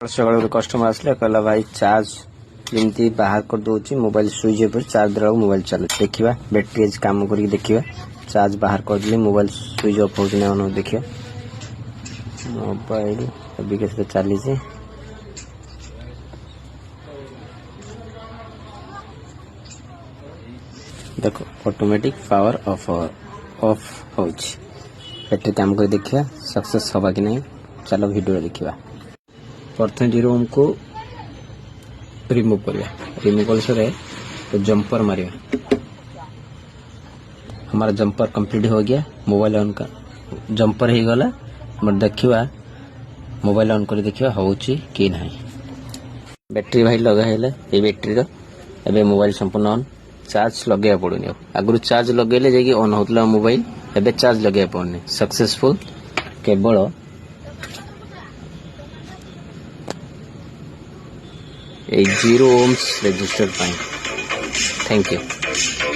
सकाल कस्टमर आसले कहला भाई चार्ज जमी बाहर कर दूची मोबाइल स्विच पर चार्ज देला मोबाइल चल देखा बैटेरी आज कम कर देखा चार्ज बाहर कर दिले मोबाइल स्विच ऑफ हो देखिए मोबाइल अभी कैसे चली देखो ऑटोमेटिक पावर ऑफ हो बैटेरी काम कर देखिए सक्सेस हवा कि नहीं चलो वीडियो देखिए प्रथम जीरो को रिमूव करिया रिमूव कर तो जंपर मारिया हमारा जंपर कंप्लीट हो गया मोबाइल ऑन का जंपर हो गला मत देखिवा मोबाइल ऑन कर देखिवा होउची कि नहीं बैटरी भाई लगा है ये बैटरी रो एबे मोबाइल संपूर्ण ऑन चार्ज लगे पड़ुनी आगु चार्ज लगेले जाकि ऑन होतला मोबाइल एबे चार्ज लगे पड़नी सक्सेसफुल केवल a 0 ohms registered point. Thank you.